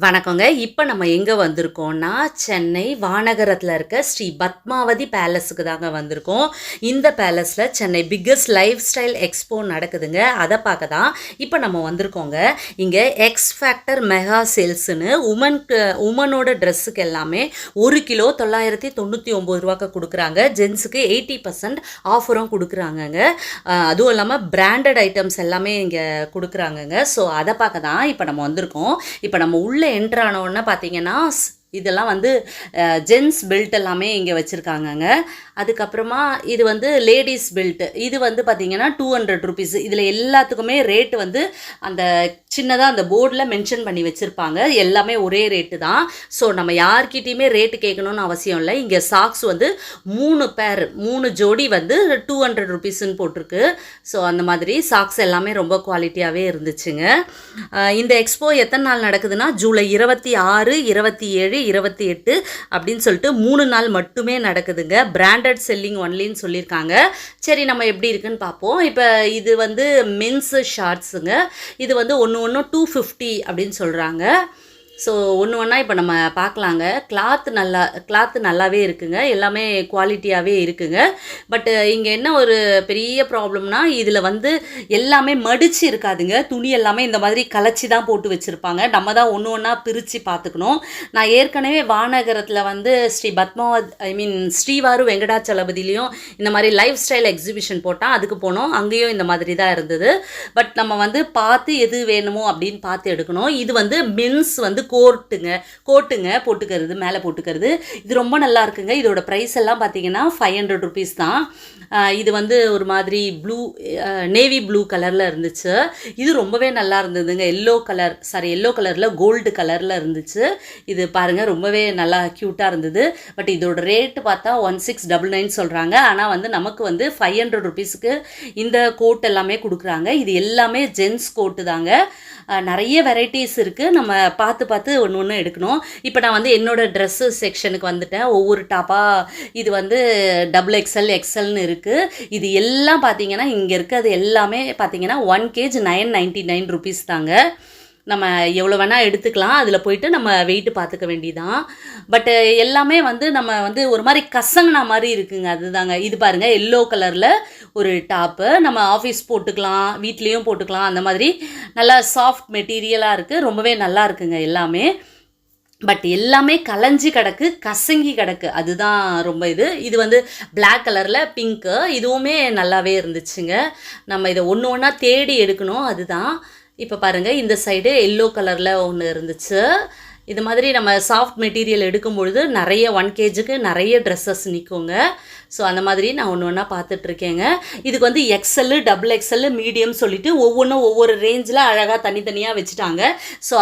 வணக்கங்க. இப்போ நம்ம எங்கே வந்திருக்கோம்னா, சென்னை வானகரத்தில் இருக்க ஸ்ரீ பத்மாவதி பேலஸுக்கு தாங்க வந்திருக்கோம். இந்த பேலஸில் Chennai biggest lifestyle expo நடக்குதுங்க. அதை பார்க்க தான் இப்போ நம்ம வந்திருக்கோங்க. இங்கே எக்ஸ் ஃபேக்டர் மெகா சேல்ஸுன்னு உமனோட ட்ரெஸ்ஸுக்கு எல்லாமே 1 கிலோ 999 ரூபாய்க்கு கொடுக்குறாங்க. ஜென்ஸுக்கு 80% ஆஃபரும் கொடுக்குறாங்கங்க. அதுவும் இல்லாமல் பிராண்டட் ஐட்டம்ஸ் எல்லாமே இங்கே கொடுக்குறாங்கங்க. ஸோ அதை பார்க்க தான் இப்போ நம்ம வந்திருக்கோம். இப்போ நம்ம உள்ள என்ட்ரு ஆனோன்னா பார்த்தீங்கன்னா இதெல்லாம் வந்து ஜென்ஸ் பெல்ட் எல்லாமே இங்கே வச்சுருக்காங்கங்க. அதுக்கப்புறமா இது வந்து லேடிஸ் பெல்ட்டு. இது வந்து பார்த்திங்கன்னா 200 ருபீஸ். இதில் எல்லாத்துக்குமே ரேட்டு வந்து அந்த சின்னதாக அந்த போர்டில் மென்ஷன் பண்ணி வச்சுருப்பாங்க. எல்லாமே ஒரே ரேட்டு தான். ஸோ நம்ம யார்கிட்டையுமே ரேட்டு கேட்கணுன்னு அவசியம் இல்லை. இங்கே சாக்ஸ் வந்து 3 ஜோடி வந்து 200 ருபீஸ்ன்னு போட்டிருக்கு. ஸோ அந்த மாதிரி சாக்ஸ் எல்லாமே ரொம்ப குவாலிட்டியாகவே இருந்துச்சுங்க. இந்த எக்ஸ்போ எத்தனை நாள் நடக்குதுன்னா ஜூலை 26, 27, 28 அப்படின்னு சொல்லிட்டு 3 நாள் மட்டுமே நடக்குதுங்க. பிராண்டட் செல்லிங் ஒன்லின்னு சொல்லியிருக்காங்க. சரி, நம்ம எப்படி இருக்குன்னு பார்ப்போம். இப்போ இது வந்து மென்ஸு ஷார்ட்ஸுங்க. இது வந்து ஒன்று 250 அப்படின்னு சொல்கிறாங்க. ஸோ ஒன்று ஒன்றா இப்போ நம்ம பார்க்கலாங்க. கிளாத்து நல்லாவே இருக்குங்க. எல்லாமே குவாலிட்டியாகவே இருக்குங்க. பட்டு இங்கே என்ன ஒரு பெரிய ப்ராப்ளம்னா, இதில் வந்து எல்லாமே மடித்து இருக்காதுங்க. துணி எல்லாமே இந்த மாதிரி கலைச்சி தான் போட்டு வச்சுருப்பாங்க. நம்ம தான் ஒன்று ஒன்றா பிரித்து பார்த்துக்கணும். நான் ஏற்கனவே வானகரத்தில் வந்து ஸ்ரீவாரு வெங்கடாச்சலபதியிலையும் இந்த மாதிரி லைஃப் ஸ்டைல் எக்ஸிபிஷன் போட்டால் அதுக்கு போனோம். அங்கேயும் இந்த மாதிரி தான் இருந்தது. பட் நம்ம வந்து பார்த்து எது வேணுமோ அப்படின்னு பார்த்து எடுக்கணும். இது வந்து மென்ஸ் வந்து கோட்டுங்க போட்டுக்கிறது, மேலே போட்டுக்கிறது. இது ரொம்ப நல்லா இருக்குங்க. இதோட ப்ரைஸ் எல்லாம் பார்த்தீங்கன்னா 500 ருபீஸ் தான். இது வந்து ஒரு மாதிரி நேவி ப்ளூ கலரில் இருந்துச்சு. இது ரொம்பவே நல்லா இருந்ததுங்க. எல்லோ கலரில் கோல்டு கலரில் இருந்துச்சு. இது பாருங்கள், ரொம்பவே நல்லா க்யூட்டாக இருந்தது. பட் இதோட ரேட்டு பார்த்தா 1699 சொல்கிறாங்க. ஆனால் வந்து நமக்கு வந்து 500 ருபீஸுக்கு இந்த கோட் எல்லாமே கொடுக்குறாங்க. இது எல்லாமே ஜென்ஸ் கோட்டு தாங்க. நிறைய வெரைட்டிஸ் இருக்குது. நம்ம பார்த்து ஒன்று எடுக்கணும். இப்போ நான் வந்து என்னோடய ட்ரெஸ்ஸு செக்ஷனுக்கு வந்துட்டேன். ஒவ்வொரு டாப்பாக இது வந்து XXL எக்ஸல்னு இருக்குது. இது எல்லாம் பார்த்தீங்கன்னா இங்கே இருக்கிறது எல்லாமே பார்த்தீங்கன்னா 1 kg 999 ருபீஸ் தாங்க. நம்ம எவ்வளோ வேணால் எடுத்துக்கலாம். அதில் போயிட்டு நம்ம வெயிட்டு பார்த்துக்க வேண்டியதான். பட்டு எல்லாமே வந்து நம்ம வந்து ஒரு மாதிரி கசங்கின மாதிரி இருக்குங்க. அதுதாங்க. இது பாருங்கள், எல்லோ கலரில் ஒரு டாப்பு. நம்ம ஆஃபீஸ் போட்டுக்கலாம், வீட்லேயும் போட்டுக்கலாம். அந்த மாதிரி நல்லா சாஃப்ட் மெட்டீரியலாக இருக்குது. ரொம்பவே நல்லா இருக்குங்க எல்லாமே. பட் எல்லாமே கலைஞ்சி கிடக்கு, கசங்கி கிடக்கு. அதுதான் ரொம்ப இது வந்து பிளாக் கலரில் பிங்க்கு. இதுவுமே நல்லாவே இருந்துச்சுங்க. நம்ம இதை ஒன்று ஒன்றா தேடி எடுக்கணும். அதுதான். இப்போ பாருங்கள், இந்த சைடு எல்லோ கலரில் ஒன்று இருந்துச்சு. இது மாதிரி நம்ம சாஃப்ட் மெட்டீரியல் எடுக்கும் பொழுது நிறைய 1 kgக்கு நிறைய ட்ரெஸ்ஸஸ் நிற்குங்க. ஸோ அந்த மாதிரி நான் ஒன்று ஒன்றா பார்த்துட்ருக்கேங்க. இதுக்கு வந்து XL, XXL, மீடியம் சொல்லிவிட்டு ஒவ்வொன்றும் ஒவ்வொரு ரேஞ்சில் அழகாக தனித்தனியாக வச்சுட்டாங்க. ஸோ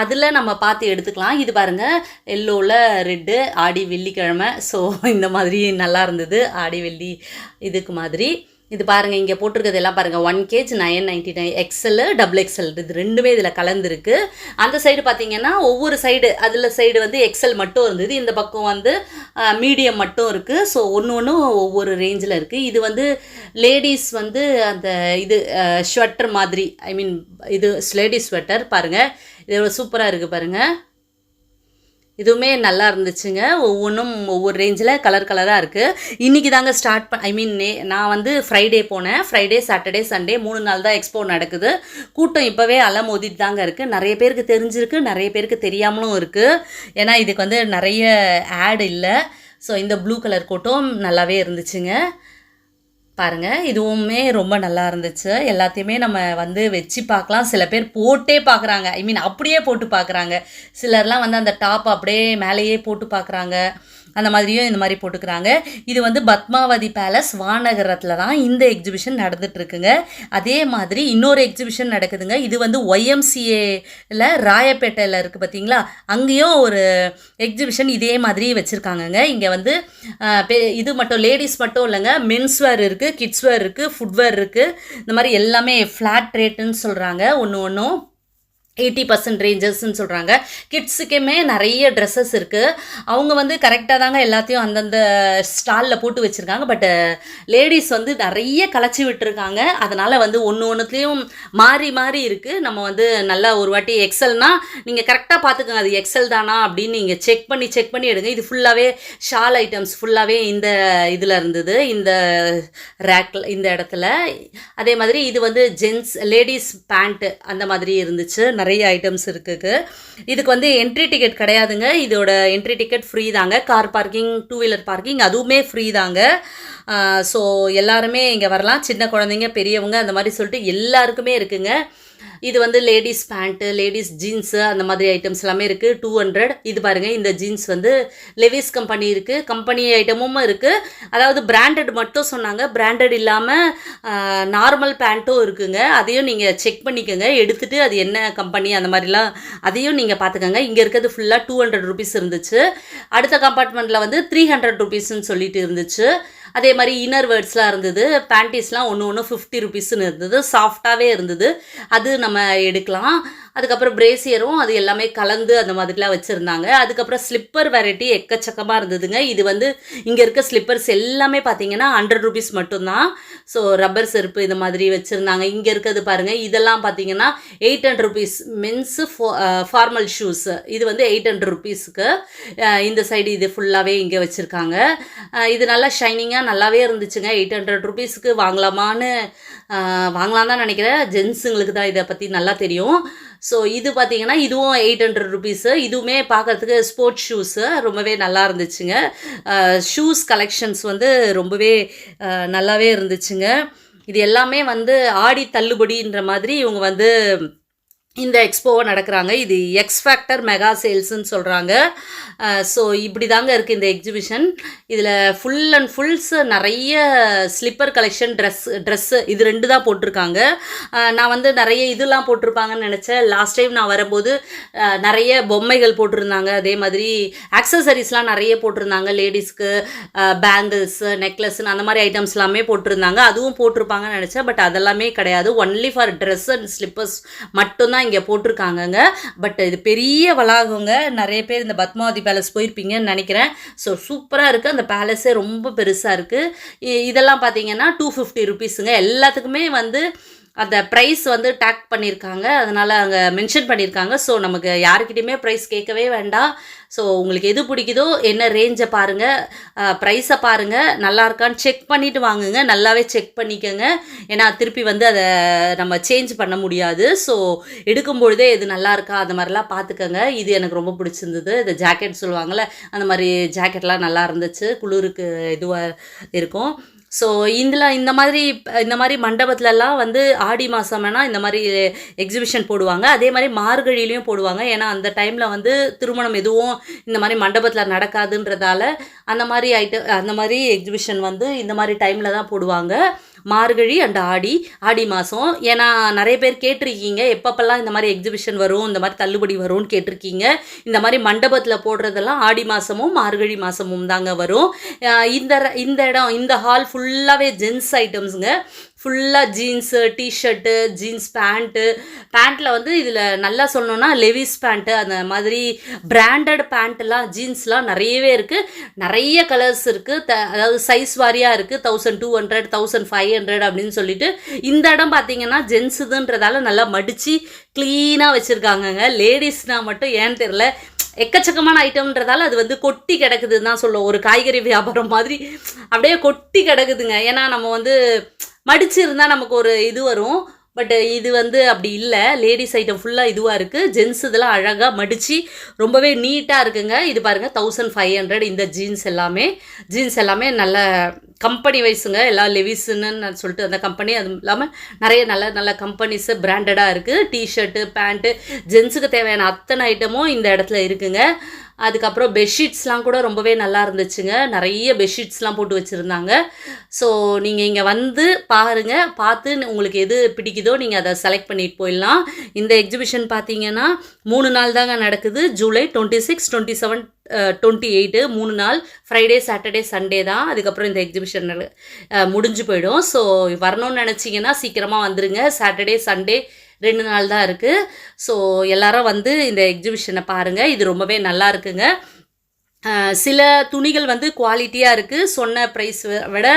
அதில் நம்ம பார்த்து எடுத்துக்கலாம். இது பாருங்கள், எல்லோவில் ரெட்டு, ஆடி வெள்ளிக்கிழமை. ஸோ இந்த மாதிரி நல்லா இருந்தது. ஆடி வெள்ளி இதுக்கு மாதிரி இது பாருங்கள். இங்கே போட்டிருக்கிறது எல்லாம் பாருங்கள், 1 kg 999, XL, XXL இது ரெண்டுமே இதில் கலந்துருக்கு. அந்த சைடு பார்த்தீங்கன்னா ஒவ்வொரு சைடு வந்து XL மட்டும் இருந்தது. இந்த பக்கம் வந்து மீடியம் மட்டும் இருக்குது. ஸோ ஒன்று ஒவ்வொரு ரேஞ்சில் இருக்குது. இது வந்து லேடிஸ் வந்து அந்த இது ஸ்வெட்டர் மாதிரி, இது லேடிஸ் ஸ்வெட்டர் பாருங்கள். இது சூப்பராக இருக்குது பாருங்கள். இதுவுமே நல்லா இருந்துச்சுங்க. ஒவ்வொன்றும் ஒவ்வொரு ரேஞ்சில் கலராக இருக்குது. இன்றைக்கி தாங்க நான் வந்து ஃப்ரைடே போனேன். ஃப்ரைடே, சாட்டர்டே, சண்டே 3 நாள் தான் எக்ஸ்போ நடக்குது. கூட்டம் இப்போவே அலமோதிட்டு தாங்க இருக்குது. நிறைய பேருக்கு தெரிஞ்சிருக்கு, நிறைய பேருக்கு தெரியாமலும் இருக்குது. ஏன்னா இதுக்கு வந்து நிறைய ஆட் இல்லை. ஸோ இந்த ப்ளூ கலர் கோட்டும் நல்லாவே இருந்துச்சுங்க. பாருங்கள், இதுவுமே ரொம்ப நல்லா இருந்துச்சு. எல்லாத்தையுமே நம்ம வந்து வச்சு பார்க்கலாம். சில பேர் போட்டே பார்க்குறாங்க. அப்படியே போட்டு பார்க்குறாங்க. சிலர்லாம் வந்து அந்த டாப் அப்படியே மேலேயே போட்டு பார்க்குறாங்க. அந்த மாதிரியும் இந்த மாதிரி போட்டுக்கிறாங்க. இது வந்து பத்மாவதி பேலஸ் வானகரத்தில் தான் இந்த எக்ஸிபிஷன் நடந்துகிட்ருக்குங்க. அதே மாதிரி இன்னொரு எக்ஸிபிஷன் நடக்குதுங்க. இது வந்து YMCAல ராயப்பேட்டையில் இருக்குது பார்த்தீங்களா, அங்கேயும் ஒரு எக்ஸிபிஷன் இதே மாதிரி வச்சுருக்காங்கங்க. இங்கே வந்து இது மட்டும் லேடிஸ் மட்டும் இல்லைங்க, மென்ஸ்வேர் இருக்குது, கிட்ஸ்வேர் இருக்குது, ஃபுட்வேர் இருக்குது. இந்த மாதிரி எல்லாமே ஃப்ளாட் ரேட்டுன்னு சொல்கிறாங்க. ஒன்றும் 80% ரேஞ்சஸ்ன்னு சொல்கிறாங்க. கிட்ஸுக்குமே நிறைய ட்ரெஸ்ஸஸ் இருக்குது. அவங்க வந்து கரெக்டாக தாங்க எல்லாத்தையும் அந்தந்த ஸ்டாலில் போட்டு வச்சுருக்காங்க. பட் லேடிஸ் வந்து நிறைய கலைச்சி விட்டுருக்காங்க. அதனால் வந்து ஒன்று ஒன்றுத்துலேயும் மாறி மாறி இருக்குது. நம்ம வந்து நல்லா ஒரு வாட்டி எக்ஸல்னால் நீங்கள் கரெக்டாக பார்த்துக்கோங்க அது எக்ஸல் தானா அப்படின்னு நீங்கள் செக் பண்ணி எடுங்க. இது ஃபுல்லாகவே ஷால் ஐட்டம்ஸ் ஃபுல்லாகவே இந்த இதில் இருந்தது, இந்த ரேக்கில் இந்த இடத்துல. அதே மாதிரி இது வந்து ஜென்ஸ் லேடிஸ் பேண்ட்டு அந்த மாதிரி இருந்துச்சு. நிறைய ஐட்டம்ஸ் இருக்குது. இதுக்கு வந்து என்ட்ரி டிக்கெட் கிடையாதுங்க. இதோட என்ட்ரி டிக்கெட் ஃப்ரீ தாங்க. கார் பார்க்கிங், 2 வீலர் பார்க்கிங் அதுவுமே ஃப்ரீ தாங்க. ஸோ எல்லாருமே இங்கே வரலாம். சின்ன குழந்தைங்க, பெரியவங்க அந்த மாதிரி சொல்லிட்டு எல்லாருக்குமே இருக்குங்க. இது வந்து லேடிஸ் பேண்ட்டு, லேடிஸ் ஜீன்ஸு அந்த மாதிரி ஐட்டம்ஸ் எல்லாமே இருக்குது. 200. இது பாருங்கள், இந்த ஜீன்ஸ் வந்து லெவிஸ் கம்பெனி இருக்குது. கம்பெனி ஐட்டமும் இருக்குது. அதாவது பிராண்டட் மட்டும் சொன்னாங்க. பிராண்டட் இல்லாமல் நார்மல் பேண்ட்டும் இருக்குங்க. அதையும் நீங்கள் செக் பண்ணிக்கோங்க. எடுத்துகிட்டு அது என்ன கம்பெனி அந்த மாதிரிலாம் அதையும் நீங்கள் பார்த்துக்கோங்க. இங்கே இருக்கிறது ஃபுல்லாக 200 ருபீஸ் இருந்துச்சு. அடுத்த கம்பார்ட்மெண்ட்டில் வந்து 300 ருபீஸ்ன்னு சொல்லிட்டு இருந்துச்சு. அதே மாதிரி இன்னர் வேர்ட்ஸ்லாம் இருந்தது. பேண்டிஸ்லாம் ஒன்று 50 ருபீஸ்ன்னு இருந்தது. சாஃப்டாகவே இருந்தது. அது நம்ம எடுக்கலாம். அதுக்கப்புறம் பிரேசியரும் அது எல்லாமே கலந்து அந்த மாதிரிலாம் வச்சுருந்தாங்க. அதுக்கப்புறம் ஸ்லிப்பர் வெரைட்டி எக்கச்சக்கமாக இருந்ததுங்க. இது வந்து இங்கே இருக்க ஸ்லிப்பர்ஸ் எல்லாமே பார்த்தீங்கன்னா 100 ருபீஸ் மட்டும்தான். ஸோ ரப்பர் செருப்பு இந்த மாதிரி வச்சுருந்தாங்க. இங்கே இருக்கிறது பாருங்கள், இதெல்லாம் பார்த்தீங்கன்னா 800 ருபீஸ். மென்ஸு ஃபார்மல் ஷூஸு இது வந்து 800 ருபீஸுக்கு. இந்த சைடு இது ஃபுல்லாகவே இங்கே வச்சுருக்காங்க. இது நல்லா ஷைனிங்காக நல்லாவே இருந்துச்சுங்க. 800 ருபீஸுக்கு வாங்கலாமான்னு வாங்கலாம் தான் நினைக்கிறேன். ஜென்ஸுங்களுக்கு தான் இதை பற்றி நல்லா தெரியும். ஸோ இது பார்த்தீங்கன்னா இதுவும் 800 ருபீஸு. இதுவுமே பார்க்குறதுக்கு ஸ்போர்ட்ஸ் ஷூஸு ரொம்பவே நல்லா இருந்துச்சுங்க. ஷூஸ் கலெக்ஷன்ஸ் வந்து ரொம்பவே நல்லாவே இருந்துச்சுங்க. இது எல்லாமே வந்து ஆடி தள்ளுபடின்ற மாதிரி இவங்க வந்து இந்த எக்ஸ்போவை நடக்கிறாங்க. இது எக்ஸ் ஃபேக்டர் மெகா சேல்ஸுன்னு சொல்கிறாங்க. ஸோ இப்படி தாங்க இருக்குது இந்த எக்ஸிபிஷன். இதில் ஃபுல் அண்ட் ஃபுல்ஸ் நிறைய ஸ்லிப்பர் கலெக்ஷன், ட்ரெஸ்ஸு இது 2 தான் போட்டிருக்காங்க. நான் வந்து நிறைய இதெல்லாம் போட்டிருப்பாங்கன்னு நினச்சேன். லாஸ்ட் டைம் நான் வரும்போது நிறைய பொம்மைகள் போட்டிருந்தாங்க. அதே மாதிரி ஆக்சசரிஸ்லாம் நிறைய போட்டிருந்தாங்க. லேடிஸ்க்கு பேங்கிள்ஸு, நெக்லஸ்ன்னு அந்த மாதிரி ஐட்டம்ஸ் எல்லாமே போட்டிருந்தாங்க. அதுவும் போட்டிருப்பாங்கன்னு நினச்சேன். பட் அதெல்லாமே கிடையாது. Only for dress and slippers மட்டும்தான் இங்கே போட்டிருக்காங்கங்க. பட் இது பெரிய வளாகங்க. நிறைய பேர் இந்த பத்மாவதி பேலஸ் போயிருப்பீங்கன்னு நினைக்கிறேன். ஸோ சூப்பராக இருக்குது. அந்த பேலஸே ரொம்ப பெருசாக இருக்குது. இதெல்லாம் பார்த்தீங்கன்னா 250 ருபீஸுங்க. எல்லாத்துக்குமே வந்து அந்த ப்ரைஸ் வந்து டேக் பண்ணியிருக்காங்க. அதனால் அங்கே மென்ஷன் பண்ணியிருக்காங்க. ஸோ நமக்கு யாருக்கிட்டையுமே ப்ரைஸ் கேட்கவே வேண்டாம். ஸோ உங்களுக்கு எது பிடிக்குதோ, என்ன ரேஞ்சை பாருங்கள், ப்ரைஸை பாருங்கள், நல்லா இருக்கான்னு செக் பண்ணிவிட்டு வாங்குங்க. நல்லாவே செக் பண்ணிக்கோங்க. ஏன்னா திருப்பி வந்து அதை நம்ம சேஞ்ச் பண்ண முடியாது. ஸோ எடுக்கும்பொழுதே எது நல்லா இருக்கா அந்த மாதிரிலாம் பார்த்துக்கோங்க. இது எனக்கு ரொம்ப பிடிச்சிருந்தது. இந்த ஜாக்கெட் சொல்லுவாங்கள்ல, அந்த மாதிரி ஜாக்கெட்லாம் நல்லா இருந்துச்சு. குளிருக்கு இதுவாக இருக்கும். ஸோ இந்த மாதிரி மண்டபத்துலலாம் வந்து ஆடி மாதம் வேணால் இந்த மாதிரி எக்ஸிபிஷன் போடுவாங்க. அதே மாதிரி மார்கழிலையும் போடுவாங்க. ஏன்னா அந்த டைமில் வந்து திருமணம் எதுவும் இந்த மாதிரி மண்டபத்தில் நடக்காதுன்றதால அந்த மாதிரி எக்ஸிபிஷன் வந்து இந்த மாதிரி டைமில் தான் போடுவாங்க. மார்கழி அண்ட் ஆடி மாதம். ஏன்னா நிறைய பேர் கேட்டிருக்கீங்க எப்பப்பெல்லாம் இந்த மாதிரி எக்ஸிபிஷன் வரும், இந்த மாதிரி தள்ளுபடி வரும்னு கேட்டிருக்கீங்க. இந்த மாதிரி மண்டபத்தில் போடுறதெல்லாம் ஆடி மாதமும் மார்கழி மாதமும் தாங்க வரும். இந்த ஹால் ஃபுல்லாகவே ஜென்ஸ் ஐட்டம்ஸுங்க. ஃபுல்லாக ஜீன்ஸு, டிஷர்ட்டு, ஜீன்ஸ் பேண்ட்டில் வந்து இதில் நல்லா சொல்லணுன்னா லெவிஸ் பேண்ட்டு, அந்த மாதிரி பிராண்டட் பேண்ட்டெல்லாம் ஜீன்ஸ்லாம் நிறையவே இருக்குது. நிறைய கலர்ஸ் இருக்குது. அதாவது சைஸ் வாரியாக இருக்குது. 1200, 1500 அப்படின்னு சொல்லிட்டு. இந்த இடம் பார்த்தீங்கன்னா ஜென்ஸுதுன்றதால நல்லா மடித்து க்ளீனாக வச்சுருக்காங்கங்க. லேடிஸ்னால் மட்டும் ஏன்னு தெரில எக்கச்சக்கமான ஐட்டம்ன்றதால அது வந்து கொட்டி கிடக்குதுன்னு தான் சொல்லுவோம். ஒரு காய்கறி வியாபாரம் மாதிரி அப்படியே கொட்டி கிடக்குதுங்க. ஏன்னா நம்ம வந்து மடிச்சிருந்தால் நமக்கு ஒரு இது வரும். பட் இது வந்து அப்படி இல்லை. லேடிஸ் ஐட்டம் ஃபுல்லாக இதுவாக இருக்குது. ஜென்ஸ் இதெல்லாம் அழகாக மடித்து ரொம்பவே நீட்டாக இருக்குங்க. இது பாருங்கள் 1500. இந்த ஜீன்ஸ் எல்லாமே நல்ல கம்பெனி வைஸுங்க. எல்லாம் லெவிஸ்ன்னு சொல்லிட்டு அந்த கம்பெனி. அதுவும் இல்லாமல் நிறைய நல்ல கம்பெனிஸு பிராண்டடாக இருக்குது. டிஷர்ட்டு, பேண்ட்டு, ஜென்ஸுக்கு தேவையான அத்தனை ஐட்டமும் இந்த இடத்துல இருக்குங்க. அதுக்கப்புறம் பெட்ஷீட்ஸ்லாம் கூட ரொம்பவே நல்லா இருந்துச்சுங்க. நிறைய பெட்ஷீட்ஸ்லாம் போட்டு வச்சுருந்தாங்க. ஸோ நீங்கள் இங்கே வந்து பாருங்கள். பார்த்து உங்களுக்கு எது பிடிக்குதோ நீங்கள் அதை செலக்ட் பண்ணிட்டு போயிடலாம். இந்த எக்ஸிபிஷன் பார்த்தீங்கன்னா 3 நாள் தாங்க நடக்குது. ஜூலை 26, 27, 28 3 நாள். ஃப்ரைடே, சாட்டர்டே, சண்டே தான். அதுக்கப்புறம் இந்த எக்ஸிபிஷன் முடிஞ்சு போயிடும். ஸோ வரணும்னு நினச்சிங்கன்னா சீக்கிரமாக வந்துடுங்க. சாட்டர்டே, சண்டே 2 நாள் தான் இருக்குது. ஸோ எல்லாரும் வந்து இந்த எக்ஸிபிஷனை பாருங்கள். இது ரொம்பவே நல்லா இருக்குங்க. சில துணிகள் வந்து குவாலிட்டியாக இருக்குது, சொன்ன ப்ரைஸ் விட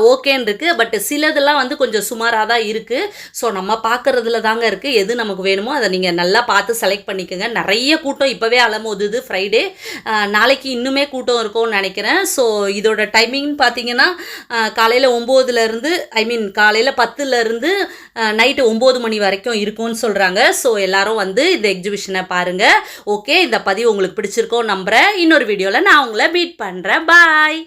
ஓகேன்னு இருக்குது. பட் சிலதெல்லாம் வந்து கொஞ்சம் சுமாராக தான் இருக்குது. ஸோ நம்ம பார்க்குறதுல தாங்க இருக்குது. எது நமக்கு வேணுமோ அதை நீங்கள் நல்லா பார்த்து செலக்ட் பண்ணிக்கோங்க. நிறைய கூட்டம் இப்போவே அலமோதுது. ஃப்ரைடே நாளைக்கு இன்னுமே கூட்டம் இருக்கும்னு நினைக்கிறேன். ஸோ இதோட டைமிங்னு பார்த்தீங்கன்னா காலையில் 9லேருந்து காலையில் 10லேருந்து நைட்டு 9 மணி வரைக்கும் இருக்கும்னு சொல்கிறாங்க. ஸோ எல்லோரும் வந்து இந்த எக்ஸிபிஷனை பாருங்கள். ஓகே, இந்த பதிவு உங்களுக்கு பிடிச்சிருக்கோன்னு நம்புகிறேன். இன்னொரு வீடியோவில் நான் உங்களை மீட் பண்ணுறேன். பாய்.